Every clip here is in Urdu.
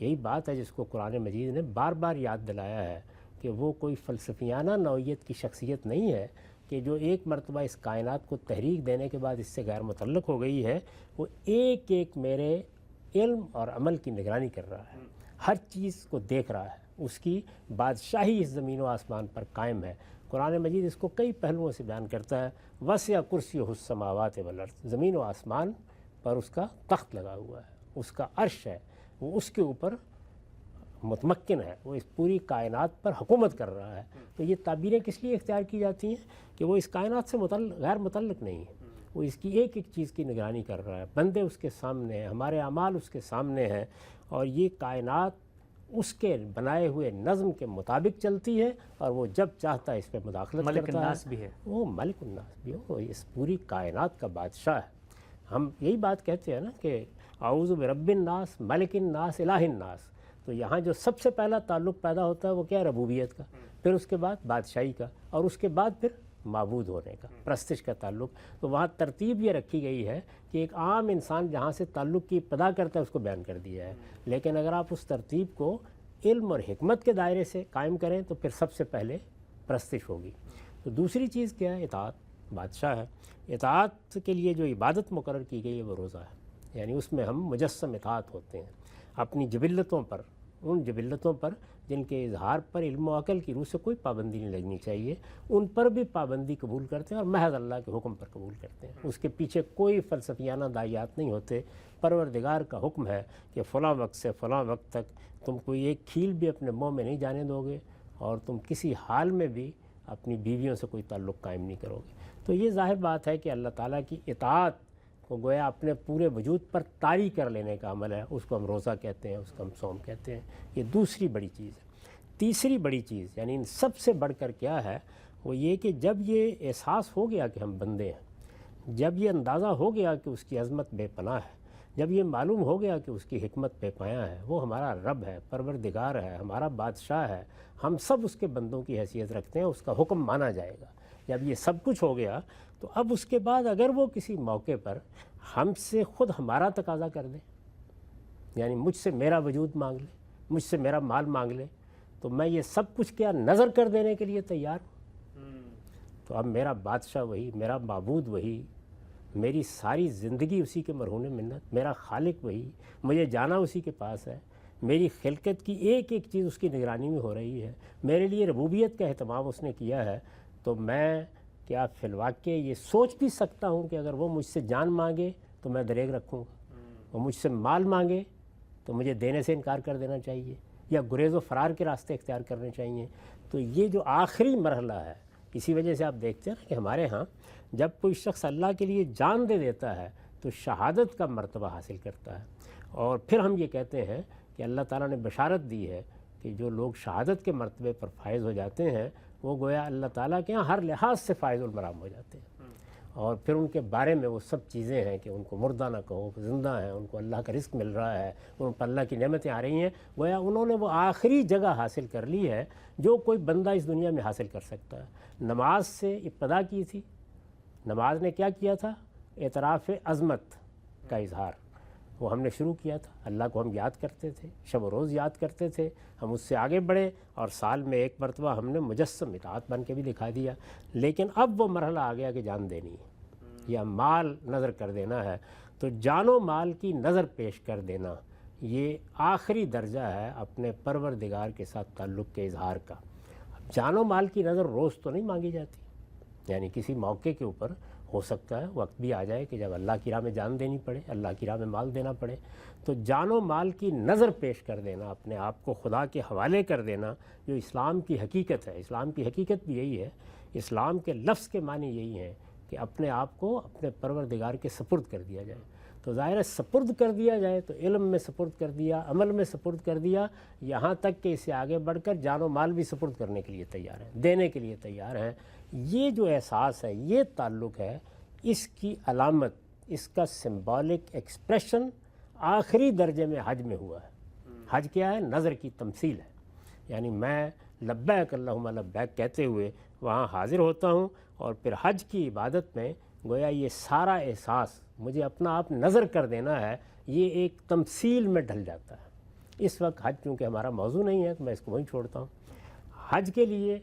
یہی بات ہے جس کو قرآن مجید نے بار بار یاد دلایا ہے کہ وہ کوئی فلسفیانہ نوعیت کی شخصیت نہیں ہے کہ جو ایک مرتبہ اس کائنات کو تحریک دینے کے بعد اس سے غیر متعلق ہو گئی ہے، وہ ایک ایک میرے علم اور عمل کی نگرانی کر رہا ہے، ہر چیز کو دیکھ رہا ہے، اس کی بادشاہی اس زمین و آسمان پر قائم ہے۔ قرآن مجید اس کو کئی پہلوؤں سے بیان کرتا ہے، وسع کرسیہ السماوات والارض، زمین و آسمان پر اس کا تخت لگا ہوا ہے، اس کا عرش ہے، وہ اس کے اوپر متمکن ہے، وہ اس پوری کائنات پر حکومت کر رہا ہے۔ تو یہ تعبیریں کس لیے اختیار کی جاتی ہیں کہ وہ اس کائنات سے غیر متعلق نہیں ہے، وہ اس کی ایک ایک چیز کی نگرانی کر رہا ہے، بندے اس کے سامنے ہیں، ہمارے اعمال اس کے سامنے ہیں، اور یہ کائنات اس کے بنائے ہوئے نظم کے مطابق چلتی ہے، اور وہ جب چاہتا ہے اس پہ مداخلت ملک کرتا الناس بھی ہے، وہ ملک الناس بھی ہو، اس پوری کائنات کا بادشاہ ہے۔ ہم یہی بات کہتے ہیں نا کہ اعوذ برب الناس ملک الناس الہ الناس، تو یہاں جو سب سے پہلا تعلق پیدا ہوتا ہے وہ کیا ہے؟ ربوبیت کا، پھر اس کے بعد بادشاہی کا، اور اس کے بعد پھر معبود ہونے کا، پرستش کا تعلق۔ تو وہاں ترتیب یہ رکھی گئی ہے کہ ایک عام انسان جہاں سے تعلق کی ابتدا کرتا ہے اس کو بیان کر دیا ہے، لیکن اگر آپ اس ترتیب کو علم اور حکمت کے دائرے سے قائم کریں تو پھر سب سے پہلے پرستش ہوگی۔ تو دوسری چیز کیا ہے؟ اطاعت، بادشاہ ہے۔ اطاعت کے لیے جو عبادت مقرر کی گئی ہے وہ روزہ ہے، یعنی اس میں ہم مجسم اطاعت ہوتے ہیں اپنی جبلتوں پر، ان جبلتوں پر جن کے اظہار پر علم و عقل کی روح سے کوئی پابندی نہیں لگنی چاہیے، ان پر بھی پابندی قبول کرتے ہیں اور محض اللہ کے حکم پر قبول کرتے ہیں، اس کے پیچھے کوئی فلسفیانہ داعیات نہیں ہوتے۔ پروردگار کا حکم ہے کہ فلاں وقت سے فلاں وقت تک تم کوئی ایک کھیل بھی اپنے منہ میں نہیں جانے دو گے، اور تم کسی حال میں بھی اپنی بیویوں سے کوئی تعلق قائم نہیں کرو گے۔ تو یہ ظاہر بات ہے کہ اللہ تعالیٰ کی اطاعت کو گویا اپنے پورے وجود پر طاری کر لینے کا عمل ہے، اس کو ہم روزہ کہتے ہیں، اس کو ہم صوم کہتے ہیں۔ یہ دوسری بڑی چیز ہے۔ تیسری بڑی چیز یعنی ان سب سے بڑھ کر کیا ہے؟ وہ یہ کہ جب یہ احساس ہو گیا کہ ہم بندے ہیں، جب یہ اندازہ ہو گیا کہ اس کی عظمت بے پناہ ہے، جب یہ معلوم ہو گیا کہ اس کی حکمت بے پایاں ہے، وہ ہمارا رب ہے، پروردگار ہے، ہمارا بادشاہ ہے، ہم سب اس کے بندوں کی حیثیت رکھتے ہیں، اس کا حکم مانا جائے گا۔ جب یہ سب کچھ ہو گیا تو اب اس کے بعد اگر وہ کسی موقع پر ہم سے خود ہمارا تقاضا کر دے، یعنی مجھ سے میرا وجود مانگ لے، مجھ سے میرا مال مانگ لے، تو میں یہ سب کچھ کیا نظر کر دینے کے لیے تیار ہوں۔ تو اب میرا بادشاہ وہی، میرا معبود وہی، میری ساری زندگی اسی کے مرہون منت، میرا خالق وہی، مجھے جانا اسی کے پاس ہے، میری خلقت کی ایک ایک چیز اس کی نگرانی میں ہو رہی ہے، میرے لیے ربوبیت کا اہتمام اس نے کیا ہے۔ تو میں کیا فی الواقع یہ سوچ بھی سکتا ہوں کہ اگر وہ مجھ سے جان مانگے تو میں دریغ رکھوں گا، وہ مجھ سے مال مانگے تو مجھے دینے سے انکار کر دینا چاہیے، یا گریز و فرار کے راستے اختیار کرنے چاہیے۔ تو یہ جو آخری مرحلہ ہے، اسی وجہ سے آپ دیکھتے ہیں کہ ہمارے ہاں جب کوئی شخص اللہ کے لیے جان دے دیتا ہے تو شہادت کا مرتبہ حاصل کرتا ہے، اور پھر ہم یہ کہتے ہیں کہ اللہ تعالیٰ نے بشارت دی ہے کہ جو لوگ شہادت کے مرتبے پر فائز ہو جاتے ہیں وہ گویا اللہ تعالیٰ کے ہاں ہر لحاظ سے فائز المرام ہو جاتے ہیں، اور پھر ان کے بارے میں وہ سب چیزیں ہیں کہ ان کو مردہ نہ کہو، زندہ ہیں، ان کو اللہ کا رزق مل رہا ہے، ان پر اللہ کی نعمتیں آ رہی ہیں، گویا انہوں نے وہ آخری جگہ حاصل کر لی ہے جو کوئی بندہ اس دنیا میں حاصل کر سکتا ہے۔ نماز سے ابتدا کی تھی، نماز نے کیا کیا تھا؟ اعتراف عظمت کا اظہار، وہ ہم نے شروع کیا تھا، اللہ کو ہم یاد کرتے تھے، شب و روز یاد کرتے تھے، ہم اس سے آگے بڑھے اور سال میں ایک مرتبہ ہم نے مجسم اطاعت بن کے بھی دکھا دیا۔ لیکن اب وہ مرحلہ آ گیا کہ جان دینی ہے یا مال نظر کر دینا ہے، تو جان و مال کی نظر پیش کر دینا یہ آخری درجہ ہے اپنے پروردگار کے ساتھ تعلق کے اظہار کا۔ جان و مال کی نظر روز تو نہیں مانگی جاتی، یعنی کسی موقع کے اوپر ہو سکتا ہے وقت بھی آ جائے کہ جب اللہ کی راہ میں جان دینی پڑے، اللہ کی راہ میں مال دینا پڑے، تو جان و مال کی نظر پیش کر دینا، اپنے آپ کو خدا کے حوالے کر دینا، جو اسلام کی حقیقت ہے۔ اسلام کی حقیقت بھی یہی ہے، اسلام کے لفظ کے معنی یہی ہیں کہ اپنے آپ کو اپنے پروردگار کے سپرد کر دیا جائے۔ تو ظاہر ہے سپرد کر دیا جائے تو علم میں سپرد کر دیا، عمل میں سپرد کر دیا، یہاں تک کہ اسے آگے بڑھ کر جان و مال بھی سپرد کرنے کے لیے تیار ہیں، دینے کے لیے تیار ہیں۔ یہ جو احساس ہے، یہ تعلق ہے، اس کی علامت، اس کا سمبولک ایکسپریشن آخری درجے میں حج میں ہوا ہے۔ حج کیا ہے؟ نظر کی تمثیل ہے، یعنی میں لبیک اللہم لبیک کہتے ہوئے وہاں حاضر ہوتا ہوں، اور پھر حج کی عبادت میں گویا یہ سارا احساس، مجھے اپنا آپ نظر کر دینا ہے، یہ ایک تمثیل میں ڈھل جاتا ہے۔ اس وقت حج چونکہ ہمارا موضوع نہیں ہے تو میں اس کو وہیں چھوڑتا ہوں۔ حج کے لیے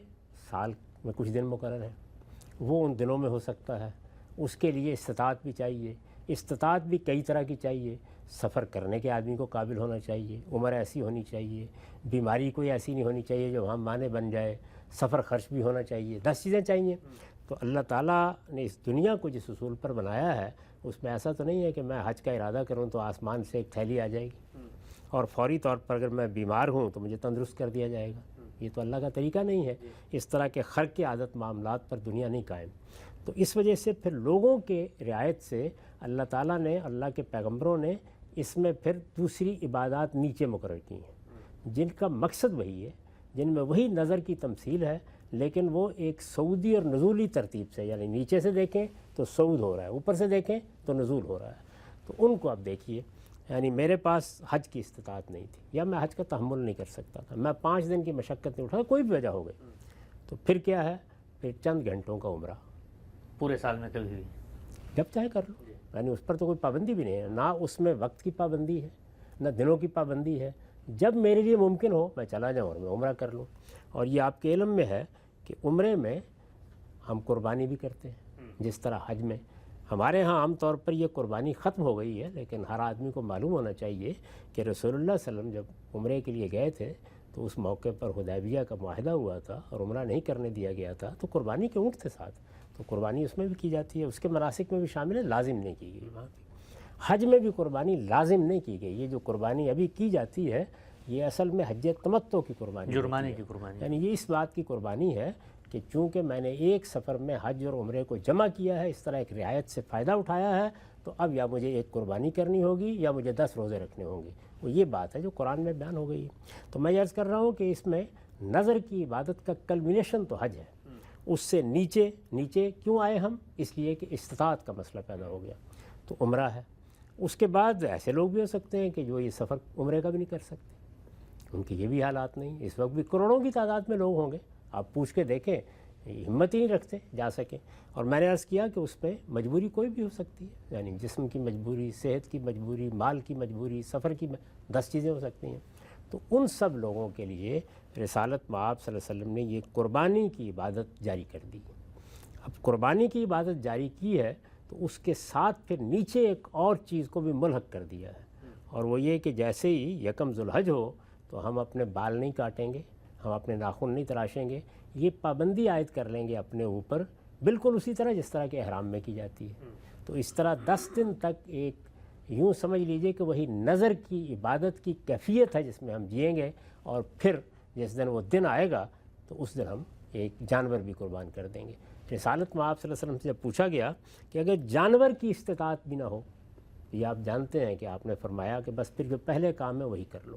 سال میں کچھ دن مقرر ہیں، وہ ان دنوں میں ہو سکتا ہے، اس کے لیے استطاعت بھی چاہیے، استطاعت بھی کئی طرح کی چاہیے۔ سفر کرنے کے آدمی کو قابل ہونا چاہیے، عمر ایسی ہونی چاہیے، بیماری کوئی ایسی نہیں ہونی چاہیے جو وہاں مانع بن جائے، سفر خرچ بھی ہونا چاہیے، 10 چیزیں چاہیے۔ تو اللہ تعالیٰ نے اس دنیا کو جس اصول پر بنایا ہے اس میں ایسا تو نہیں ہے کہ میں حج کا ارادہ کروں تو آسمان سے ایک تھیلی آ جائے گی اور فوری طور پر اگر میں بیمار ہوں تو مجھے تندرست کر دیا جائے گا۔ یہ تو اللہ کا طریقہ نہیں ہے، اس طرح کے خرق کے عادت معاملات پر دنیا نہیں قائم۔ تو اس وجہ سے پھر لوگوں کے رعایت سے اللہ تعالیٰ نے، اللہ کے پیغمبروں نے اس میں پھر دوسری عبادات نیچے مقرر کی ہیں جن کا مقصد وہی ہے، جن میں وہی نظر کی تمثیل ہے، لیکن وہ ایک صعودی اور نزولی ترتیب سے، یعنی نیچے سے دیکھیں تو صعود ہو رہا ہے، اوپر سے دیکھیں تو نزول ہو رہا ہے۔ تو ان کو آپ دیکھیے، یعنی میرے پاس حج کی استطاعت نہیں تھی یا میں حج کا تحمل نہیں کر سکتا تھا، میں 5 دن کی مشقت نہیں اٹھا، کوئی بھی وجہ ہو گئی، تو پھر کیا ہے، پھر چند گھنٹوں کا عمرہ پورے سال میں کبھی بھی جب چاہے کر لو، یعنی اس پر تو کوئی پابندی بھی نہیں ہے، نہ اس میں وقت کی پابندی ہے نہ دنوں کی پابندی ہے، جب میرے لیے ممکن ہو میں چلا جاؤں اور میں عمرہ کر لوں۔ اور یہ آپ کے علم میں ہے کہ عمرے میں ہم قربانی بھی کرتے ہیں، جس طرح حج میں ہمارے ہاں عام طور پر یہ قربانی ختم ہو گئی ہے، لیکن ہر آدمی کو معلوم ہونا چاہیے کہ رسول اللہ صلی اللہ علیہ وسلم جب عمرے کے لیے گئے تھے تو اس موقع پر حدیبیہ کا معاہدہ ہوا تھا اور عمرہ نہیں کرنے دیا گیا تھا، تو قربانی کے اونٹ تھے ساتھ، تو قربانی اس میں بھی کی جاتی ہے، اس کے مناسک میں بھی شامل ہے، لازم نہیں کی گئی وہاں پہ۔ حج میں بھی قربانی لازم نہیں کی گئی، یہ جو قربانی ابھی کی جاتی ہے یہ اصل میں حج تمتع کی قربانی، جرمانے کی قربانی، یعنی یہ اس بات کی قربانی ہے کہ چونکہ میں نے ایک سفر میں حج اور عمرے کو جمع کیا ہے، اس طرح ایک رعایت سے فائدہ اٹھایا ہے، تو اب یا مجھے ایک قربانی کرنی ہوگی یا مجھے 10 روزے رکھنے ہوں گے، وہ یہ بات ہے جو قرآن میں بیان ہو گئی ہے۔ تو میں عرض کر رہا ہوں کہ اس میں نظر کی عبادت کا کلمینیشن تو حج ہے، اس سے نیچے کیوں آئے ہم؟ اس لیے کہ استطاعت کا مسئلہ پیدا ہو گیا، تو عمرہ ہے۔ اس کے بعد ایسے لوگ بھی ہو سکتے ہیں کہ جو یہ سفر عمرے کا بھی نہیں کر سکتے، ان کی یہ بھی حالات نہیں، اس وقت بھی کروڑوں کی تعداد میں لوگ ہوں گے، آپ پوچھ کے دیکھیں ہمت ہی نہیں رکھتے جا سکیں۔ اور میں نے عرض کیا کہ اس پہ مجبوری کوئی بھی ہو سکتی ہے، یعنی جسم کی مجبوری، صحت کی مجبوری، مال کی مجبوری، سفر کی 10 چیزیں ہو سکتی ہیں۔ تو ان سب لوگوں کے لیے رسالت مآب صلی اللہ علیہ وسلم نے یہ قربانی کی عبادت جاری کر دی۔ اب قربانی کی عبادت جاری کی ہے تو اس کے ساتھ پھر نیچے ایک اور چیز کو بھی ملحق کر دیا ہے، اور وہ یہ کہ جیسے ہی یکم ذوالحج ہو تو ہم اپنے بال نہیں کاٹیں گے، ہم اپنے ناخن نہیں تراشیں گے، یہ پابندی عائد کر لیں گے اپنے اوپر، بالکل اسی طرح جس طرح کے احرام میں کی جاتی ہے۔ تو اس طرح 10 دن تک ایک یوں سمجھ لیجئے کہ وہی نظر کی عبادت کی کیفیت ہے جس میں ہم جئیں گے، اور پھر جس دن وہ دن آئے گا تو اس دن ہم ایک جانور بھی قربان کر دیں گے۔ رسالت مآب صلی اللہ علیہ وسلم سے جب پوچھا گیا کہ اگر جانور کی استطاعت بھی نہ ہو، یہ آپ جانتے ہیں کہ آپ نے فرمایا کہ بس پھر جو پہلے کام ہے وہی کر لو۔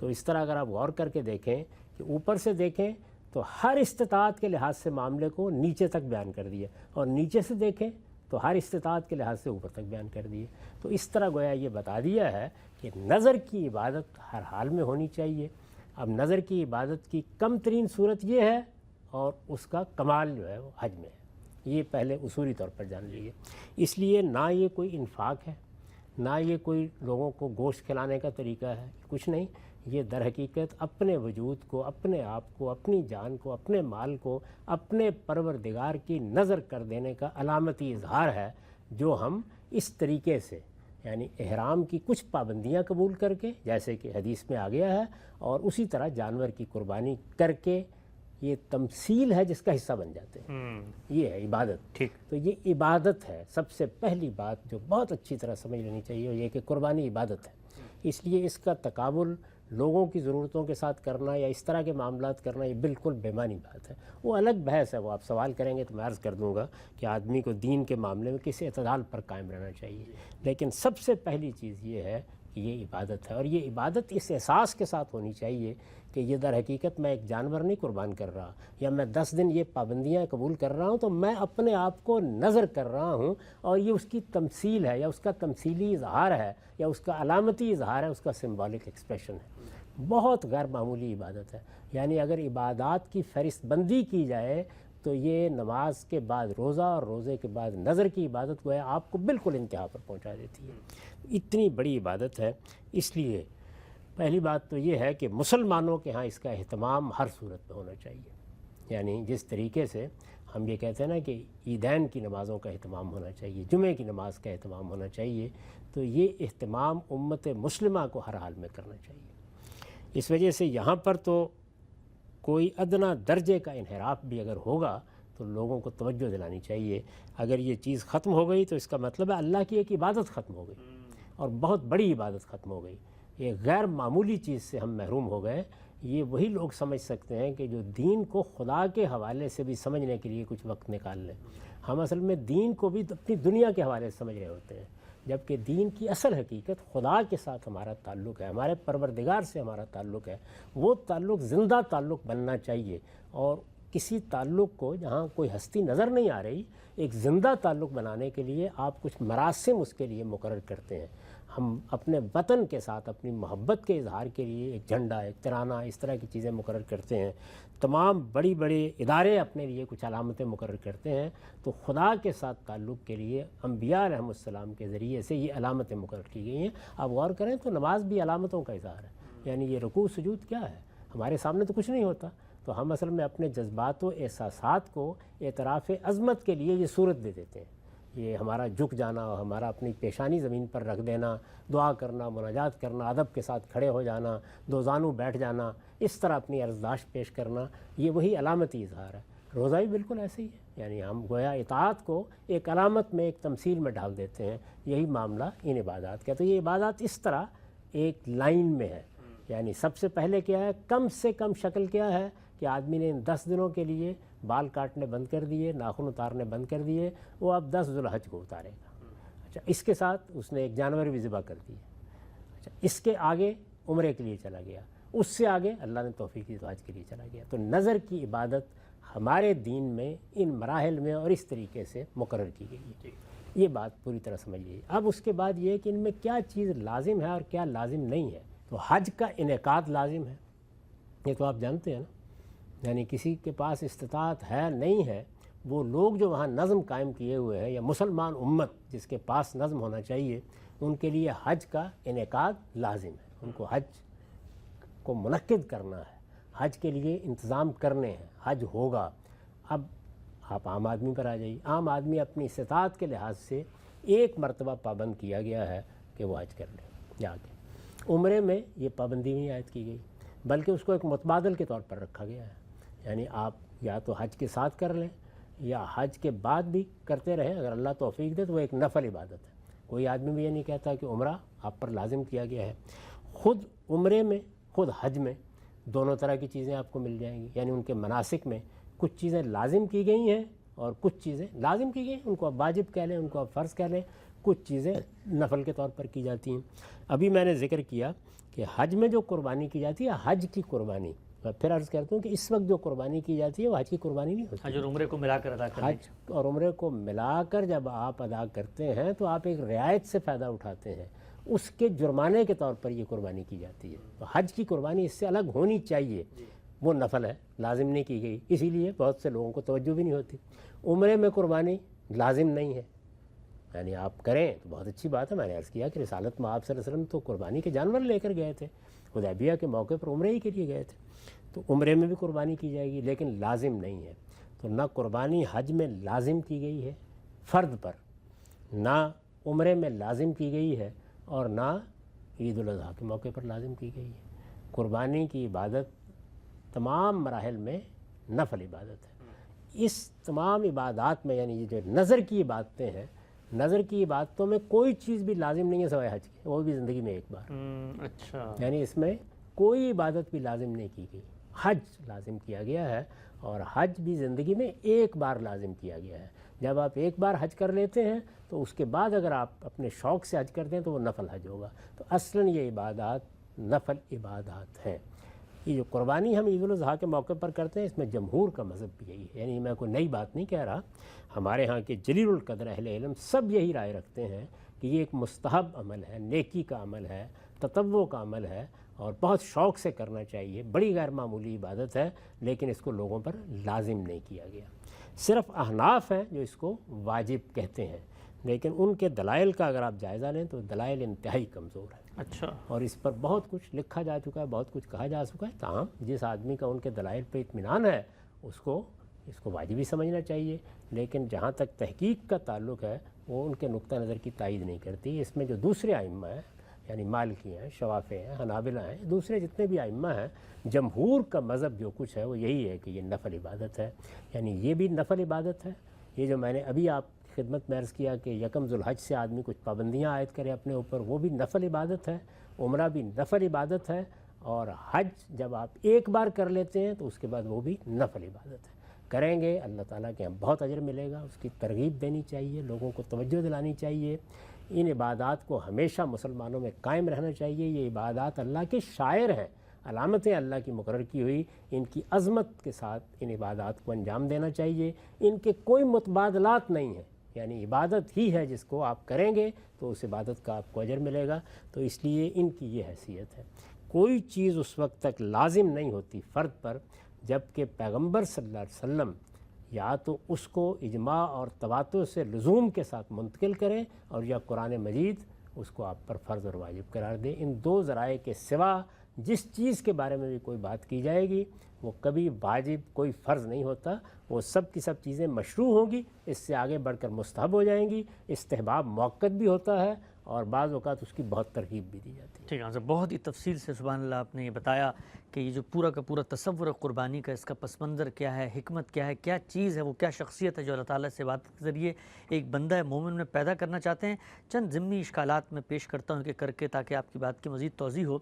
تو اس طرح اگر آپ غور کر کے دیکھیں کہ اوپر سے دیکھیں تو ہر استطاعت کے لحاظ سے معاملے کو نیچے تک بیان کر دیا، اور نیچے سے دیکھیں تو ہر استطاعت کے لحاظ سے اوپر تک بیان کر دیے۔ تو اس طرح گویا یہ بتا دیا ہے کہ نظر کی عبادت ہر حال میں ہونی چاہیے۔ اب نظر کی عبادت کی کم ترین صورت یہ ہے، اور اس کا کمال جو ہے وہ حج میں ہے، یہ پہلے اصولی طور پر جان لیجیے۔ اس لیے نہ یہ کوئی انفاق ہے، نہ یہ کوئی لوگوں کو گوشت کھلانے کا طریقہ ہے، کچھ نہیں، یہ در حقیقت اپنے وجود کو، اپنے آپ کو، اپنی جان کو، اپنے مال کو اپنے پروردگار کی نظر کر دینے کا علامتی اظہار ہے، جو ہم اس طریقے سے، یعنی احرام کی کچھ پابندیاں قبول کر کے، جیسے کہ حدیث میں آ گیا ہے، اور اسی طرح جانور کی قربانی کر کے، یہ تمثیل ہے جس کا حصہ بن جاتے ہیں، یہ ہے عبادت۔ ٹھیک، تو یہ عبادت ہے۔ سب سے پہلی بات جو بہت اچھی طرح سمجھ لینی چاہیے وہ یہ کہ قربانی عبادت ہے، اس لیے اس کا تقابل لوگوں کی ضرورتوں کے ساتھ کرنا یا اس طرح کے معاملات کرنا یہ بالکل بے معنی بات ہے، وہ الگ بحث ہے، وہ آپ سوال کریں گے تو میں عرض کر دوں گا کہ آدمی کو دین کے معاملے میں کسی اعتدال پر قائم رہنا چاہیے، لیکن سب سے پہلی چیز یہ ہے کہ یہ عبادت ہے، اور یہ عبادت اس احساس کے ساتھ ہونی چاہیے کہ یہ در حقیقت میں ایک جانور نہیں قربان کر رہا، یا میں 10 دن یہ پابندیاں قبول کر رہا ہوں تو میں اپنے آپ کو نظر کر رہا ہوں، اور یہ اس کی تمثیل ہے، یا اس کا تمثیلی اظہار ہے، یا اس کا علامتی اظہار ہے، اس کا سمبولک ایکسپریشن ہے۔ بہت غیر معمولی عبادت ہے، یعنی اگر عبادات کی فہرست بندی کی جائے تو یہ نماز کے بعد روزہ اور روزے کے بعد نظر کی عبادت کو ہے آپ کو بالکل انتہا پر پہنچا دیتی ہے، اتنی بڑی عبادت ہے۔ اس لیے پہلی بات تو یہ ہے کہ مسلمانوں کے ہاں اس کا اہتمام ہر صورت میں ہونا چاہیے، یعنی جس طریقے سے ہم یہ کہتے ہیں نا کہ عیدین کی نمازوں کا اہتمام ہونا چاہیے، جمعے کی نماز کا اہتمام ہونا چاہیے، تو یہ اہتمام امت مسلمہ کو ہر حال میں کرنا چاہیے۔ اس وجہ سے یہاں پر تو کوئی ادنا درجے کا انحراف بھی اگر ہوگا تو لوگوں کو توجہ دلانی چاہیے۔ اگر یہ چیز ختم ہو گئی تو اس کا مطلب ہے اللہ کی ایک عبادت ختم ہو گئی، اور بہت بڑی عبادت ختم ہو گئی، ایک غیر معمولی چیز سے ہم محروم ہو گئے۔ یہ وہی لوگ سمجھ سکتے ہیں کہ جو دین کو خدا کے حوالے سے بھی سمجھنے کے لیے کچھ وقت نکال لیں۔ ہم اصل میں دین کو بھی اپنی دنیا کے حوالے سے سمجھ رہے ہوتے ہیں، جبکہ دین کی اصل حقیقت خدا کے ساتھ ہمارا تعلق ہے، ہمارے پروردگار سے ہمارا تعلق ہے۔ وہ تعلق زندہ تعلق بننا چاہیے، اور کسی تعلق کو جہاں کوئی ہستی نظر نہیں آ رہی، ایک زندہ تعلق بنانے کے لیے آپ کچھ مراسم اس کے لیے مقرر کرتے ہیں۔ ہم اپنے وطن کے ساتھ اپنی محبت کے اظہار کے لیے ایک جھنڈا، ایک ترانہ، اس طرح کی چیزیں مقرر کرتے ہیں۔ تمام بڑی بڑے ادارے اپنے لیے کچھ علامتیں مقرر کرتے ہیں، تو خدا کے ساتھ تعلق کے لیے انبیاء علیہ السلام کے ذریعے سے یہ علامتیں مقرر کی گئی ہیں۔ آپ غور کریں تو نماز بھی علامتوں کا اظہار ہے، یعنی یہ رکوع سجود کیا ہے؟ ہمارے سامنے تو کچھ نہیں ہوتا، تو ہم اصل میں اپنے جذبات و احساسات کو اعتراف عظمت کے لیے یہ صورت دے دیتے ہیں۔ یہ ہمارا جھک جانا، ہمارا اپنی پیشانی زمین پر رکھ دینا، دعا کرنا، مناجات کرنا، ادب کے ساتھ کھڑے ہو جانا، دو زانو بیٹھ جانا، اس طرح اپنی عرضداشت پیش کرنا، یہ وہی علامتی اظہار ہے۔ روزہ بھی بالکل ایسے ہی ہے، یعنی ہم گویا اطاعت کو ایک علامت میں، ایک تمثیل میں ڈال دیتے ہیں۔ یہی معاملہ ان عبادات کا، تو یہ عبادات اس طرح ایک لائن میں ہے، یعنی سب سے پہلے کیا ہے، کم سے کم شکل کیا ہے کہ آدمی نے ان 10 دنوں کے لیے بال کاٹنے بند کر دیے، ناخن اتارنے بند کر دیے، وہ اب 10 ذوالحج کو اتارے گا۔ اچھا، اس کے ساتھ اس نے ایک جانور بھی ذبح کر دیے۔ اچھا، اس کے آگے عمرے کے لیے چلا گیا، اس سے آگے اللہ نے توفیق دی تو حج کے لیے چلا گیا۔ تو نظر کی عبادت ہمارے دین میں ان مراحل میں اور اس طریقے سے مقرر کی گئی ہے۔ یہ بات پوری طرح سمجھ لیجیے۔ اب اس کے بعد یہ کہ ان میں کیا چیز لازم ہے اور کیا لازم نہیں ہے۔ تو حج کا انعقاد لازم ہے، یہ تو آپ جانتے ہیں نا، یعنی کسی کے پاس استطاعت ہے نہیں ہے، وہ لوگ جو وہاں نظم قائم کیے ہوئے ہیں، یا مسلمان امت جس کے پاس نظم ہونا چاہیے، ان کے لیے حج کا انعقاد لازم ہے۔ ان کو حج کو منعقد کرنا ہے، حج کے لیے انتظام کرنے ہیں، حج ہوگا۔ اب آپ عام آدمی پر آ جائیے، عام آدمی اپنی استطاعت کے لحاظ سے ایک مرتبہ پابند کیا گیا ہے کہ وہ حج کر لے جا کے۔ عمرے میں یہ پابندی نہیں عائد کی گئی، بلکہ اس کو ایک متبادل کے طور پر رکھا گیا ہے، یعنی آپ یا تو حج کے ساتھ کر لیں یا حج کے بعد بھی کرتے رہیں، اگر اللہ توفیق دے تو وہ ایک نفل عبادت ہے۔ کوئی آدمی بھی یہ نہیں کہتا کہ عمرہ آپ پر لازم کیا گیا ہے۔ خود عمرے میں، خود حج میں دونوں طرح کی چیزیں آپ کو مل جائیں گی، یعنی ان کے مناسک میں کچھ چیزیں لازم کی گئی ہیں اور کچھ چیزیں لازم کی گئی ہیں، ان کو آپ واجب کہہ لیں، ان کو آپ فرض کہہ لیں، کچھ چیزیں نفل کے طور پر کی جاتی ہیں۔ ابھی میں نے ذکر کیا کہ حج میں جو قربانی کی جاتی ہے، حج کی قربانی، میں پھر عرض کرتا ہوں کہ اس وقت جو قربانی کی جاتی ہے وہ حج کی قربانی نہیں ہوتی۔ حج اور عمرے کو ملا کر ادا کرنا، حج اور عمرے کو ملا کر جب آپ ادا کرتے ہیں تو آپ ایک رعایت سے فائدہ اٹھاتے ہیں، اس کے جرمانے کے طور پر یہ قربانی کی جاتی ہے۔ تو حج کی قربانی اس سے الگ ہونی چاہیے، وہ نفل ہے، لازم نہیں کی گئی، اسی لیے بہت سے لوگوں کو توجہ بھی نہیں ہوتی۔ عمرے میں قربانی لازم نہیں ہے، یعنی آپ کریں تو بہت اچھی بات ہے۔ میں نے عرض کیا کہ رسالت میں آپ صلی اللہ علیہ وسلم تو قربانی کے جانور لے کر گئے تھے، حدیبیہ کے موقع پر عمرے ہی کے لیے گئے تھے، تو عمرے میں بھی قربانی کی جائے گی، لیکن لازم نہیں ہے۔ تو نہ قربانی حج میں لازم کی گئی ہے فرد پر، نہ عمرے میں لازم کی گئی ہے، اور نہ عید الاضحیٰ کے موقع پر لازم کی گئی ہے۔ قربانی کی عبادت تمام مراحل میں نفل عبادت ہے۔ اس تمام عبادات میں، یعنی یہ جو نظر کی عبادتیں ہیں، نظر کی عبادتوں میں کوئی چیز بھی لازم نہیں ہے سوائے حج کی، وہ بھی زندگی میں ایک بار۔ اچھا، یعنی اس میں کوئی عبادت بھی لازم نہیں کی گئی، حج لازم کیا گیا ہے، اور حج بھی زندگی میں ایک بار لازم کیا گیا ہے۔ جب آپ ایک بار حج کر لیتے ہیں تو اس کے بعد اگر آپ اپنے شوق سے حج کرتے ہیں تو وہ نفل حج ہوگا۔ تو اصلاً یہ عبادات نفل عبادات ہیں۔ یہ جو قربانی ہم عید الاضحیٰ کے موقع پر کرتے ہیں، اس میں جمہور کا مذہب بھی یہی ہے، یعنی میں کوئی نئی بات نہیں کہہ رہا، ہمارے ہاں کے جلیل القدر اہل علم سب یہی رائے رکھتے ہیں کہ یہ ایک مستحب عمل ہے، نیکی کا عمل ہے، تطوع کا عمل ہے، اور بہت شوق سے کرنا چاہیے، بڑی غیر معمولی عبادت ہے، لیکن اس کو لوگوں پر لازم نہیں کیا گیا۔ صرف احناف ہیں جو اس کو واجب کہتے ہیں، لیکن ان کے دلائل کا اگر آپ جائزہ لیں تو دلائل انتہائی کمزور ہے۔ اچھا، اور اس پر بہت کچھ لکھا جا چکا ہے، بہت کچھ کہا جا چکا ہے. تاہم جس آدمی کا ان کے دلائل پہ اطمینان ہے اس کو واجبی سمجھنا چاہیے. لیکن جہاں تک تحقیق کا تعلق ہے وہ ان کے نقطہ نظر کی تائید نہیں کرتی. اس میں جو دوسرے ائمہ ہیں یعنی مالکی ہیں، شوافی ہیں، حنابلہ ہیں، دوسرے جتنے بھی ائمہ ہیں، جمہور کا مذہب جو کچھ ہے وہ یہی ہے کہ یہ نفل عبادت ہے. یعنی یہ بھی نفل عبادت ہے. یہ جو میں نے ابھی آپ کی خدمت میں عرض کیا کہ یکم ذوالحج سے آدمی کچھ پابندیاں عائد کرے اپنے اوپر، وہ بھی نفل عبادت ہے. عمرہ بھی نفل عبادت ہے. اور حج جب آپ ایک بار کر لیتے ہیں تو اس کے بعد وہ بھی نفل عبادت ہے. کریں گے اللہ تعالیٰ کے ہم بہت اجر ملے گا. اس کی ترغیب دینی چاہیے، لوگوں کو توجہ دلانی چاہیے. ان عبادات کو ہمیشہ مسلمانوں میں قائم رہنا چاہیے. یہ عبادات اللہ کے شاعر ہیں، علامتیں اللہ کی مقرر کی ہوئی. ان کی عظمت کے ساتھ ان عبادات کو انجام دینا چاہیے. ان کے کوئی متبادلات نہیں ہیں. یعنی عبادت ہی ہے، جس کو آپ کریں گے تو اس عبادت کا آپ کو اجر ملے گا. تو اس لیے ان کی یہ حیثیت ہے. کوئی چیز اس وقت تک لازم نہیں ہوتی فرد پر جب کہ پیغمبر صلی اللہ علیہ وسلم یا تو اس کو اجماع اور تواتر سے لزوم کے ساتھ منتقل کریں، اور یا قرآن مجید اس کو آپ پر فرض اور واجب قرار دے. ان دو ذرائع کے سوا جس چیز کے بارے میں بھی کوئی بات کی جائے گی وہ کبھی واجب، کوئی فرض نہیں ہوتا. وہ سب کی سب چیزیں مشروع ہوں گی، اس سے آگے بڑھ کر مستحب ہو جائیں گی. استحباب موقت بھی ہوتا ہے اور بعض اوقات اس کی بہت ترغیب بھی دی جاتی ہے. ٹھیک ہے. بہت ہی تفصیل سے سبحان اللہ آپ نے یہ بتایا کہ یہ جو پورا کا پورا تصور ہے قربانی کا، اس کا پس منظر کیا ہے، حکمت کیا ہے، کیا چیز ہے، وہ کیا شخصیت ہے جو اللہ تعالیٰ سے بات کے ذریعے ایک بندہ مومن میں پیدا کرنا چاہتے ہیں. چند ضمنی اشکالات میں پیش کرتا ہوں کہ کر کے تاکہ آپ کی بات کی مزید توضیح ہو.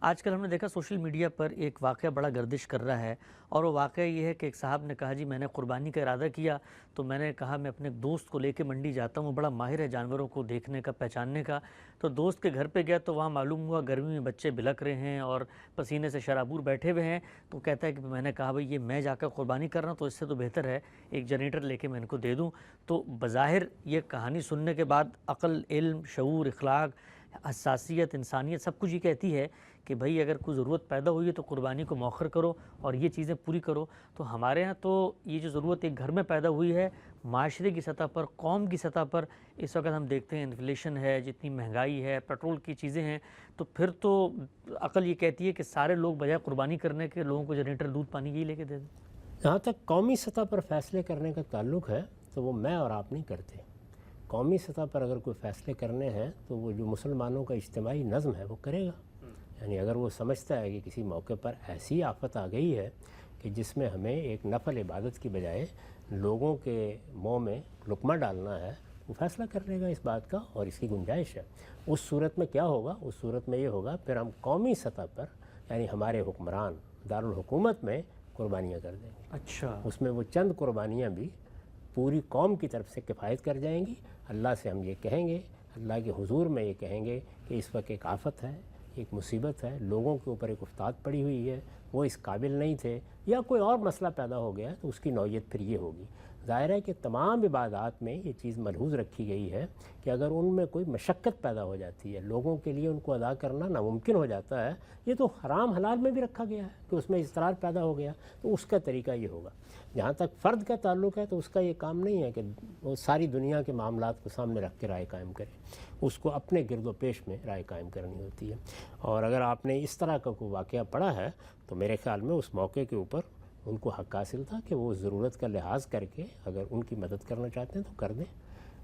آج کل ہم نے دیکھا سوشل میڈیا پر ایک واقعہ بڑا گردش کر رہا ہے، اور وہ واقعہ یہ ہے کہ ایک صاحب نے کہا جی میں نے قربانی کا ارادہ کیا تو میں نے کہا میں اپنے دوست کو لے کے منڈی جاتا ہوں، وہ بڑا ماہر ہے جانوروں کو دیکھنے کا، پہچاننے کا. تو دوست کے گھر پہ گیا تو وہاں معلوم ہوا گرمی میں بچے بلک رہے ہیں اور پسینے سے شرابور بیٹھے ہوئے ہیں. تو کہتا ہے کہ میں نے کہا بھئی یہ میں جا کر قربانی کر رہا ہوں تو اس سے تو بہتر ہے ایک جنریٹر لے کے میں ان کو دے دوں. تو بظاہر یہ کہانی سننے کے بعد عقل، علم، شعور، اخلاق، حساسیت، انسانیت سب کچھ یہ کہتی ہے کہ بھئی اگر کوئی ضرورت پیدا ہوئی ہے تو قربانی کو مؤخر کرو اور یہ چیزیں پوری کرو. تو ہمارے ہاں تو یہ جو ضرورت ایک گھر میں پیدا ہوئی ہے، معاشرے کی سطح پر، قوم کی سطح پر اس وقت ہم دیکھتے ہیں انفلیشن ہے، جتنی مہنگائی ہے، پیٹرول کی چیزیں ہیں، تو پھر تو عقل یہ کہتی ہے کہ سارے لوگ بجائے قربانی کرنے کے لوگوں کو جنریٹر، دودھ، پانی یہی لے کے دے دیں. جہاں تک قومی سطح پر فیصلے کرنے کا تعلق ہے تو وہ میں اور آپ نہیں کرتے. قومی سطح پر اگر کوئی فیصلے کرنے ہیں تو وہ جو مسلمانوں کا اجتماعی نظم ہے وہ کرے گا. یعنی اگر وہ سمجھتا ہے کہ کسی موقع پر ایسی آفت آ گئی ہے کہ جس میں ہمیں ایک نفل عبادت کی بجائے لوگوں کے منہ میں لقمہ ڈالنا ہے، وہ فیصلہ کر لے گا اس بات کا، اور اس کی گنجائش ہے. اس صورت میں کیا ہوگا؟ اس صورت میں یہ ہوگا پھر ہم قومی سطح پر یعنی ہمارے حکمران دارالحکومت میں قربانیاں کر دیں گے. اچھا، اس میں وہ چند قربانیاں بھی پوری قوم کی طرف سے کفایت کر جائیں گی. اللہ سے ہم یہ کہیں گے، اللہ کے حضور میں یہ کہیں گے کہ اس وقت ایک آفت ہے، ایک مصیبت ہے، لوگوں کے اوپر ایک افتاد پڑی ہوئی ہے، وہ اس قابل نہیں تھے، یا کوئی اور مسئلہ پیدا ہو گیا تو اس کی نوعیت پھر یہ ہوگی. ظاہر ہے کہ تمام عبادات میں یہ چیز ملحوظ رکھی گئی ہے کہ اگر ان میں کوئی مشقت پیدا ہو جاتی ہے، لوگوں کے لیے ان کو ادا کرنا ناممکن ہو جاتا ہے، یہ تو حرام حلال میں بھی رکھا گیا ہے کہ اس میں اضطرار پیدا ہو گیا، تو اس کا طریقہ یہ ہوگا. جہاں تک فرد کا تعلق ہے تو اس کا یہ کام نہیں ہے کہ وہ ساری دنیا کے معاملات کو سامنے رکھ کے رائے قائم کرے. اس کو اپنے گرد و پیش میں رائے قائم کرنی ہوتی ہے. اور اگر آپ نے اس طرح کا کوئی واقعہ پڑھا ہے تو میرے خیال میں اس موقع کے اوپر ان کو حق حاصل تھا کہ وہ ضرورت کا لحاظ کر کے اگر ان کی مدد کرنا چاہتے ہیں تو کر دیں.